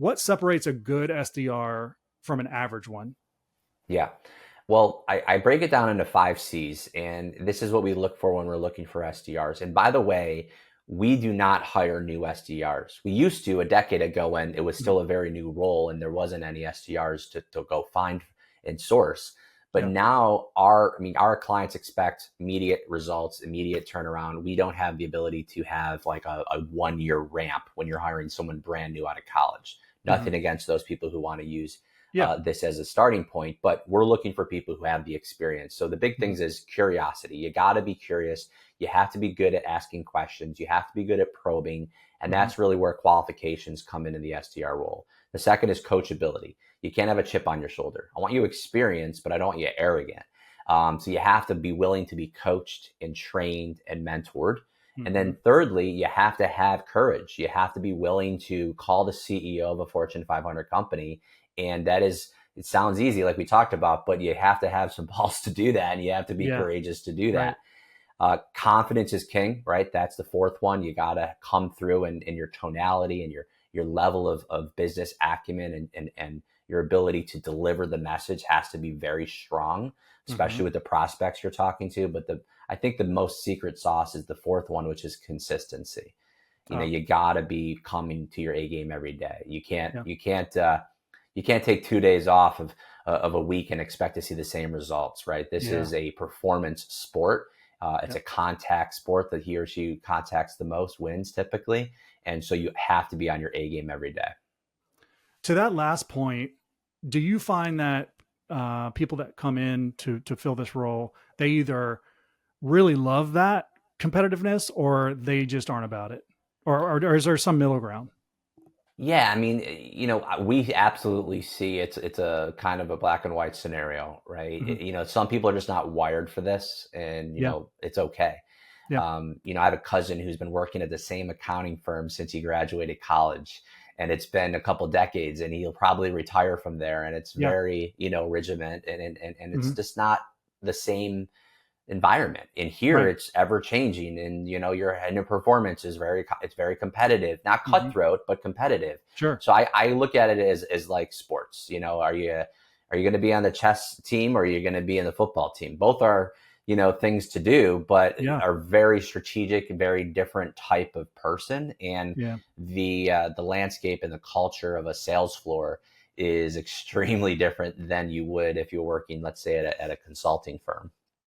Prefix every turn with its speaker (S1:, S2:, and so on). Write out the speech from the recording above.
S1: what separates a good SDR from an average one?
S2: Yeah. Well, I break it down into 5 C's, and this is what we look for when we're looking for SDRs. And by the way, we do not hire new SDRs. We used to a decade ago when it was
S1: Mhm.
S2: still a very new role and there wasn't any SDRs to go find and source. But
S1: Yeah.
S2: now our clients expect immediate results, immediate turnaround. We don't have the ability to have like a 1 year ramp when you're hiring someone brand new out of college.
S1: Mhm.
S2: Nothing against those people who want to use
S1: Yeah.
S2: this as a starting point, but we're looking for people who have the experience. So the big
S1: Mhm.
S2: things is curiosity. You got to be curious. You have to be good at asking questions. You have to be good at probing. And
S1: Mhm.
S2: that's really where qualifications come into the SDR role. The second is coachability. You can't have a chip on your shoulder. I want you experienced, but I don't want you arrogant. So you have to be willing to be coached and trained and mentored. And
S1: Mhm.
S2: then thirdly, you have to have courage. You have to be willing to call the CEO of a Fortune 500 company. And that is, it sounds easy, like we talked about, but you have to have some balls to do that. And you have to be
S1: Yeah.
S2: courageous to do
S1: Right.
S2: that. Confidence is king, right? That's the fourth one. You got to come through in your tonality and your level of business acumen and your ability to deliver the message has to be very strong,
S1: Mhm.
S2: especially with the prospects you're talking to. But I think the most secret sauce is the fourth one, which is consistency.
S1: Oh,
S2: You got to be coming to your A game every day.
S1: yeah.
S2: You can't take 2 days off of a week and expect to see the same results, right? This
S1: Yeah.
S2: is a performance sport. It's
S1: Yeah.
S2: a contact sport that he or she contacts the most wins typically. And so you have to be on your A game every day.
S1: To that last point, do you find that people that come in to fill this role, they either really love that competitiveness or they just aren't about it? Or is there some middle ground?
S2: Yeah, I mean, we absolutely see it's a kind of a black and white scenario, right?
S1: Mhm.
S2: Some people are just not wired for this, and
S1: Yeah.
S2: it's okay.
S1: Yeah.
S2: I have a cousin who's been working at the same accounting firm since he graduated college, and it's been a couple decades, and he'll probably retire from there. And it's
S1: Yeah.
S2: very, regiment, and it's
S1: Mhm.
S2: just not the same environment. In here,
S1: Right.
S2: it's ever changing, and your performance is it's very competitive, not
S1: Mhm.
S2: cutthroat, but competitive.
S1: Sure.
S2: So I look at it as like sports. Are you going to be on the chess team or are you going to be in the football team? Both are things to do, but
S1: Yeah.
S2: are very strategic and very different type of person. And
S1: Yeah.
S2: the landscape and the culture of a sales floor is extremely different than you would if you're working, let's say, at a consulting firm.